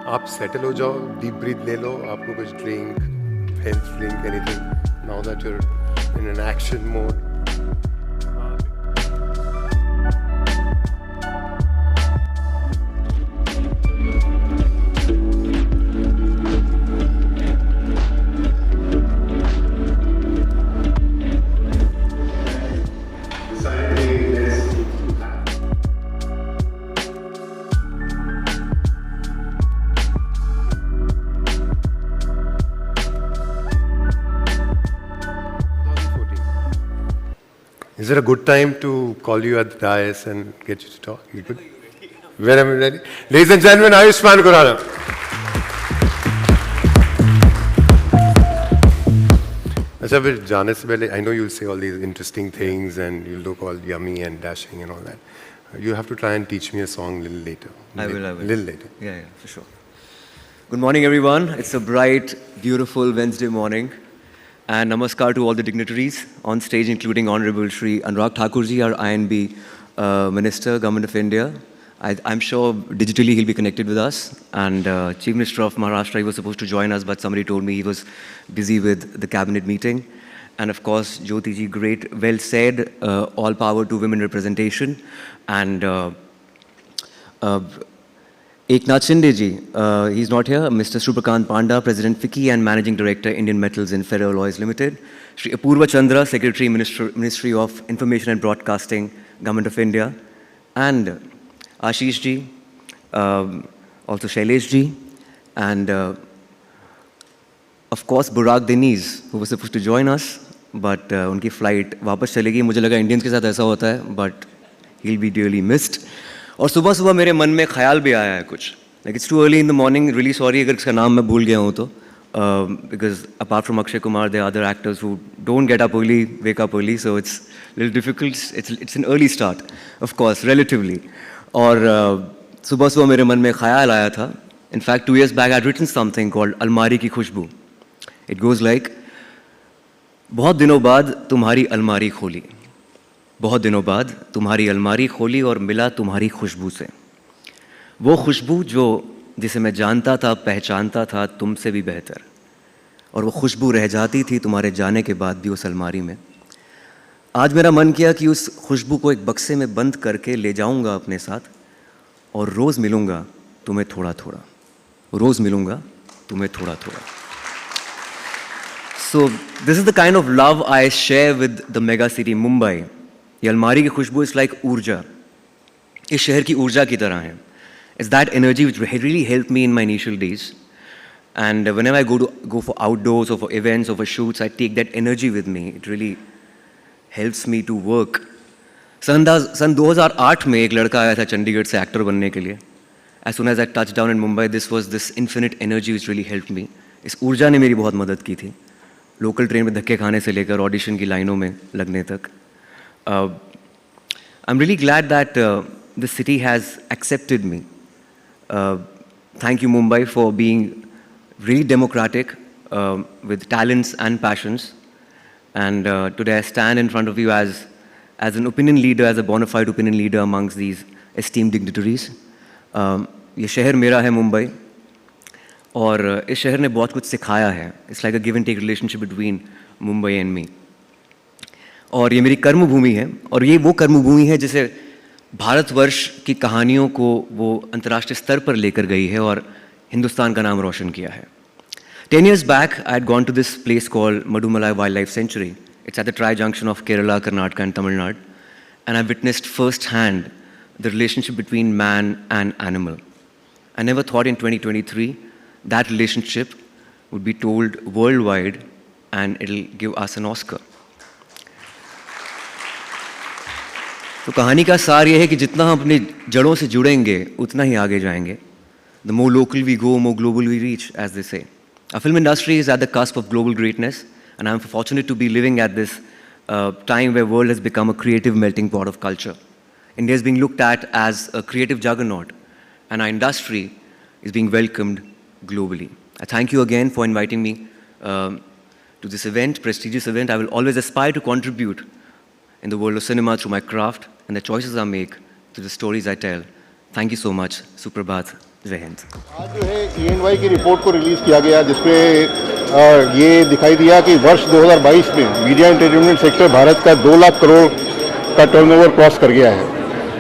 आप सेटल हो जाओ, डीप ब्रीथ ले लो, आपको कुछ drink, health drink, anything, now that you're in an action mode. Is it a good time to call you at the dais and get you to talk? You good? When am I ready? Ladies and gentlemen, Ayushmann Khurrana. अच्छा फिर जाने से पहले I know you'll say all these interesting things and you look all yummy and dashing and all that. You have to try and teach me a song a little later. I will. Little later. Yeah, for sure. Good morning, everyone. It's a bright, beautiful Wednesday morning. And namaskar to all the dignitaries on stage, including Honorable Shri Anurag Thakurji, our INB Minister, Government of India. I'm sure digitally he'll be connected with us. And Chief Minister of Maharashtra, he was supposed to join us, but somebody told me he was busy with the cabinet meeting. And of course, Jyoti ji, great, well said, all power to women representation. And Eknath Shinde ji, he's not here. Mr. Shubhakant Panda, President FICCI and Managing Director, Indian Metals and Ferroalloys Limited. Shri Apurva Chandra, Secretary, Ministry of Information and Broadcasting, Government of India. And Ashish ji, also Shailesh ji. And of course, Burak Deniz, who was supposed to join us, but उनकी flight वापस चलेगी. मुझे लगा Indians के साथ ऐसा होता है, but he'll be dearly missed. और सुबह सुबह मेरे मन में ख्याल भी आया है कुछ. Like it's too early in the morning. Really sorry अगर इसका नाम मैं भूल गया हूँ तो. Because apart from Akshay Kumar, there are other actors who don't get up early, wake up early, so it's a little difficult. It's an early start, of course, relatively. और सुबह सुबह मेरे मन में ख्याल आया था. In fact, 2 years back, I had written something called अलमारी की खुशबू. It goes like, बहुत दिनों बाद तुम्हारी अलमारी खोली. बहुत दिनों बाद तुम्हारी अलमारी खोली और मिला तुम्हारी खुशबू से. वो खुशबू जिसे मैं जानता था, पहचानता था तुमसे भी बेहतर. और वो खुशबू रह जाती थी तुम्हारे जाने के बाद भी उस अलमारी में. आज मेरा मन किया कि उस खुशबू को एक बक्से में बंद करके ले जाऊंगा अपने साथ और रोज़ मिलूंगा तुम्हें थोड़ा थोड़ा. रोज़ मिलूंगा तुम्हें थोड़ा थोड़ा. So this is the kind of love I share with the mega city Mumbai. ये अलमारी की खुशबू इज़ लाइक ऊर्जा. इस शहर की ऊर्जा की तरह है. It's that energy which really helped me in my initial days. And whenever I go for outdoors or for events or for shoots, I take that energy with me. It really helps me to work. सन 2008 में एक लड़का आया था चंडीगढ़ से actor बनने के लिए. As soon as I touched down in Mumbai, this was this infinite energy which really helped me. इस ऊर्जा ने मेरी बहुत मदद की थी. लोकल ट्रेन में धक्के खाने से लेकर ऑडिशन की लाइनों में लगने तक. I'm really glad that the city has accepted me. Thank you, Mumbai, for being really democratic with talents and passions. And today I stand in front of you as an opinion leader, as a bona fide opinion leader amongst these esteemed dignitaries. ये शहर मेरा है मुंबई और इस शहर ने बहुत कुछ सिखाया है. It's like a give and take relationship between Mumbai and me. और ये मेरी कर्मभूमि है और ये वो कर्मभूमि है जिसे भारतवर्ष की कहानियों को वो अंतर्राष्ट्रीय स्तर पर लेकर गई है और हिंदुस्तान का नाम रोशन किया है. 10 years back, I had gone to this place called Madumalai Wildlife Sanctuary. It's at the tri-junction of Kerala, Karnataka and Tamil Nadu. And I witnessed firsthand the relationship between man and animal. I never thought in 2023 that relationship would be told worldwide and it'll give us an Oscar. तो कहानी का सार ये है कि जितना हम अपनी जड़ों से जुड़ेंगे उतना ही आगे जाएंगे. The more local we go, more global we reach, as they say. Our film industry is at the cusp of global greatness, and I'm fortunate to be living at this time where world has become a creative melting pot of culture. India is being looked at as a creative juggernaut, and our industry is being welcomed globally. I thank you again for inviting me to this event, prestigious event. I will always aspire to contribute in the world of cinema through my craft and the choices I make, to the stories I tell. Thank you so much. Suprabhat. जय हिंद. आज जो है EY की report को release किया गया जिसपे ये दिखाई दिया कि वर्ष 2022 में मीडिया एंटरटेनमेंट सेक्टर भारत का 2 लाख करोड़ का टर्नओवर क्रॉस कर गया है.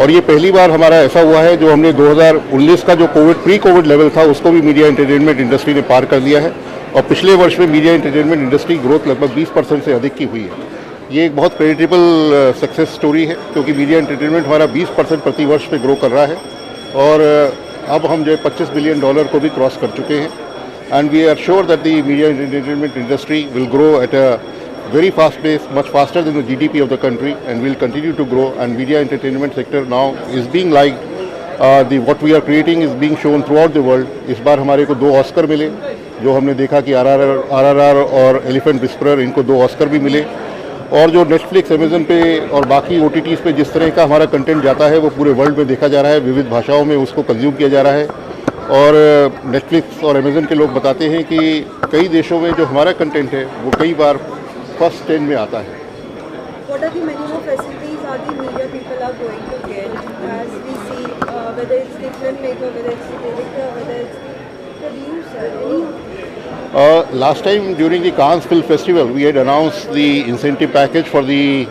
और ये पहली बार हमारा ऐसा हुआ है जो हमने 2019 का जो प्री कोविड लेवल था उसको भी मीडिया एंटरटेनमेंट इंडस्ट्री ने पार कर लिया है. और पिछले वर्ष में मीडिया एंटरटेनमेंट इंडस्ट्री ग्रोथ लगभग 20% से अधिक की हुई है. ये एक बहुत क्रेडिटेबल सक्सेस स्टोरी है क्योंकि मीडिया एंटरटेनमेंट हमारा 20% प्रति वर्ष पे ग्रो कर रहा है. और अब हम जो है $25 बिलियन को भी क्रॉस कर चुके हैं. And we are sure that the media entertainment industry will grow at a very fast pace, much faster than the GDP of the country, and will continue to grow. And media entertainment sector now is being liked. What we are creating is being shown throughout the world. इस बार हमारे को 2 Oscar मिले, जो हमने देखा कि RRR और elephant whisperer इनको 2 ऑस्कर भी मिले. और जो नेटफ्लिक्स, अमेजन पे और बाकी OTTs पे जिस तरह का हमारा कंटेंट जाता है वो पूरे वर्ल्ड में देखा जा रहा है, विविध भाषाओं में उसको कंज्यूम किया जा रहा है. और नेटफ्लिक्स और अमेजन के लोग बताते हैं कि कई देशों में जो हमारा कंटेंट है वो कई बार फर्स्ट 10 में आता है. What are the many more facilities are the media people are going to get as we see, whether it's the filmmaker, whether it's the director, whether it's the producer, any? Last time during the Cannes Film Festival, we had announced the incentive package for the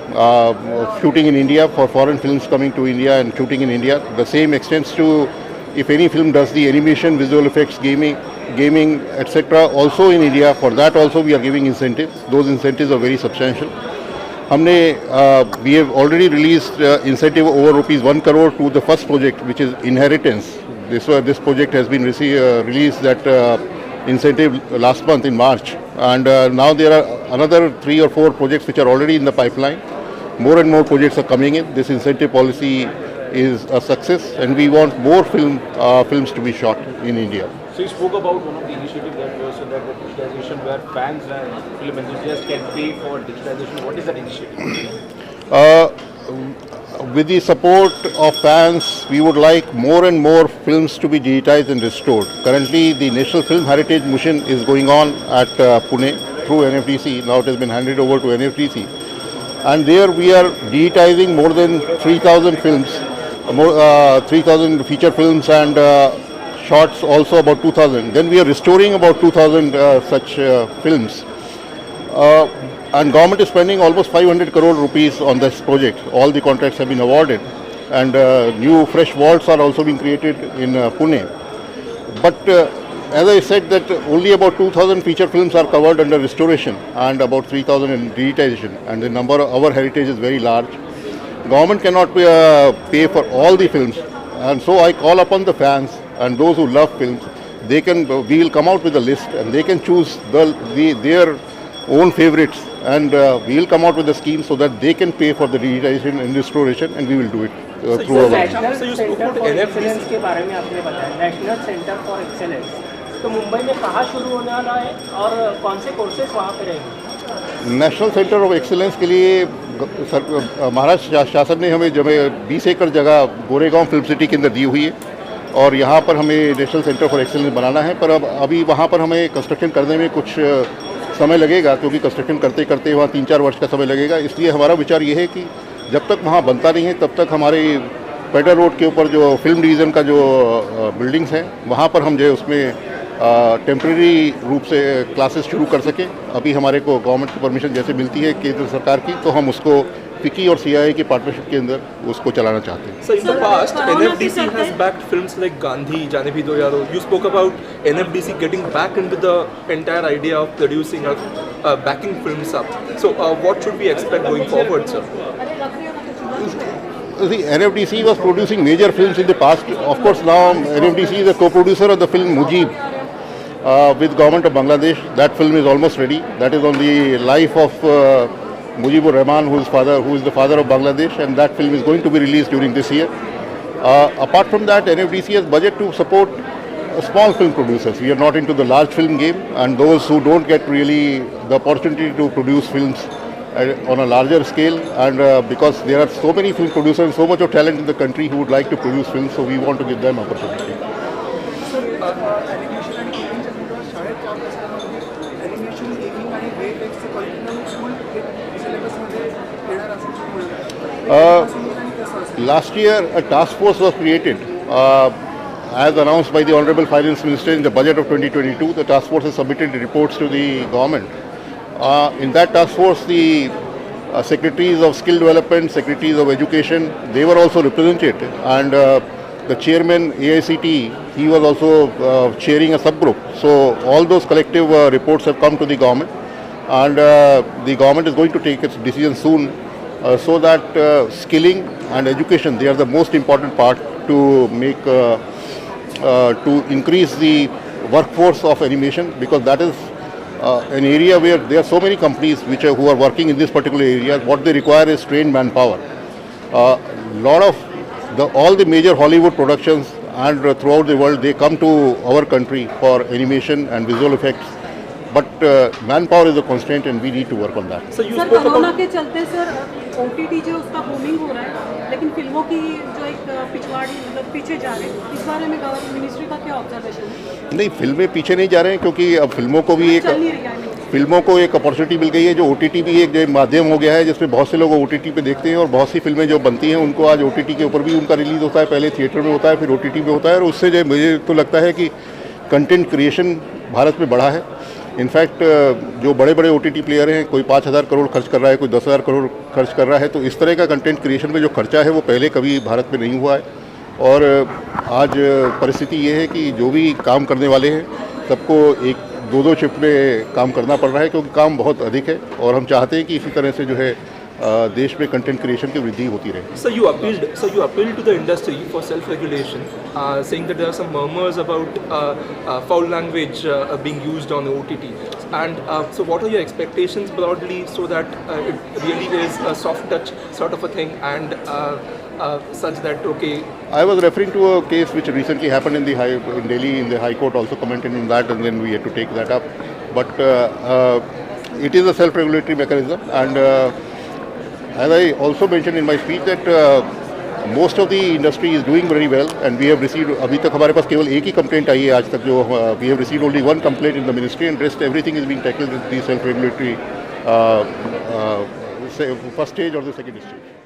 shooting in India, for foreign films coming to India and shooting in India. The same extends to if any film does the animation, visual effects, gaming, etc. also in India. For that also we are giving incentives. Those incentives are very substantial. We have already released incentive over ₹1 crore to the first project, which is Inheritance. This project has been released that incentive last month in March, and now there are another 3 or 4 projects which are already in the pipeline. More and more projects are coming in. This incentive policy is a success, and we want more films to be shot in India. So you spoke about one of the initiatives that was so that the digitization where fans and film enthusiasts can pay for digitization. What is that initiative? With the support of fans, we would like more and more films to be digitized and restored. Currently, the National Film Heritage Mission is going on at Pune through NFDC. Now it has been handed over to NFDC. And there we are digitizing more than 3,000 films, 3,000 feature films and shorts also about 2,000. Then we are restoring about 2,000 such films. And government is spending almost 500 crore rupees on this project. All the contracts have been awarded, and new fresh vaults are also being created in Pune. But as I said, that only about 2,000 feature films are covered under restoration and about 3,000 in digitization, and the number of our heritage is very large. Government cannot pay for all the films, and so I call upon the fans and those who love films. We will come out with a list, and they can choose their own favorites, and we will come out with a scheme so that they can pay for the digitization and restoration, and we will do it through our. National centre for excellence के बारे में आपने बताया, national centre for excellence तो मुंबई में कहाँ शुरू होने वाला है और कौन से कोर्सेज वहाँ पे रहेंगे? नेशनल सेंटर ऑफ एक्सीलेंस के लिए महाराष्ट्र शासन ने हमें 20 एकड़ जगह गोरेगांव फिल्म सिटी के अंदर दी हुई है, और यहाँ पर हमें नेशनल सेंटर फॉर एक्सीलेंस बनाना है. पर अभी वहाँ पर हमें कंस्ट्रक्शन करने में कुछ समय लगेगा, क्योंकि कंस्ट्रक्शन करते करते वहाँ 3-4 वर्ष का समय लगेगा. इसलिए हमारा विचार ये है कि जब तक वहाँ बनता नहीं है तब तक हमारे पेडर रोड के ऊपर जो फिल्म डिवीज़न का जो बिल्डिंग्स हैं वहाँ पर हम जो है उसमें टेम्प्रेरी रूप से क्लासेस शुरू कर सकें. अभी हमारे को गवर्नमेंट की परमिशन जैसे मिलती है केंद्र सरकार की, तो हम उसको FICCI और CIA की पार्टनरशिप के अंदर उसको चलाना चाहते हैं. So in the past, NFDC has backed films like Gandhi, Jaane Bhi Do Yaro. You spoke about NFDC getting back into the entire idea of producing backing films up. So what should we expect going forward, sir? The NFDC was producing major films in the past. Of course, now NFDC is a co-producer of the film Mujib with government of Bangladesh. That film is almost ready. That is on the life of Mujibur Rahman, who is the father of Bangladesh, and that film is going to be released during this year. Apart from that, NFDC has budget to support small film producers. We are not into the large film game, and those who don't get really the opportunity to produce films on a larger scale, and because there are so many film producers and so much of talent in the country who would like to produce films, so we want to give them opportunity. Last year a task force was created as announced by the Honorable Finance Minister in the budget of 2022, the task force has submitted reports to the government. In that task force, the secretaries of skill development, secretaries of education, they were also represented, and the chairman AICT, he was also chairing a subgroup. So all those collective reports have come to the government, and the government is going to take its decision soon, so that skilling and education, they are the most important part to make to increase the workforce of animation, because that is an area where there are so many companies who are working in this particular area. What they require is trained manpower. Lot of all the major Hollywood productions and throughout the world, they come to our country for animation and visual effects. But manpower is a constraint, and we need to work on that. So you sir spoke corona about के चलते sir OTT जो उसका booming हो रहा है, लेकिन फिल्मों की जो एक पिछवाड़ी मतलब पीछे जा रहे हैं, इस बारे में गवर्नमेंट मिनिस्ट्री का क्या ऑब्जर्वेशन है? नहीं, फिल्में पीछे नहीं जा रहे हैं, क्योंकि अब फिल्मों को भी चल नहीं रही है फिल्मों को एक अपॉर्चुनिटी मिल गई है। जो OTT भी एक जो माध्यम हो गया है, जिसमें बहुत से लोग OTT पे देखते हैं, और बहुत सी फिल्में जो बनती हैं उनको आज OTT के ऊपर भी उनका रिलीज़ होता है। पहले थिएटर में होता है, फिर OTT में होता है, और उससे जो मुझे तो लगता है कि कंटेंट क्रिएशन भारत में बढ़ा है। इनफैक्ट जो बड़े बड़े OTT प्लेयर हैं, कोई 5,000 करोड़ खर्च कर रहा है, कोई 10,000 करोड़ खर्च कर रहा है, तो इस तरह का कंटेंट क्रिएशन में जो खर्चा है वो पहले कभी भारत में नहीं हुआ है। और आज परिस्थिति ये है कि जो भी काम करने वाले हैं, सबको एक दो शिफ्ट में काम करना पड़ रहा है, क्योंकि काम बहुत अधिक है, और हम चाहते हैं कि इसी तरह से जो है देश में कंटेंट क्रिएशन की वृद्धि होती रहे। So you appealed to the industry for self-regulation, saying that there are some murmurs about foul language being used on OTT. And so what are your expectations broadly, so that it really is a soft touch sort of a thing, and such that, okay. I was referring to a case which recently happened in Delhi, in the High Court also commented on that, and then we had to take that up. But it is a self-regulatory mechanism, and as I also mentioned in my speech, that most of the industry is doing very well, and we have received, अभी तक हमारे पास केवल एक ही complaint आई है आज तक, जो we have received only one complaint in the ministry, and rest everything is being tackled with the self-regulatory first stage or the second stage.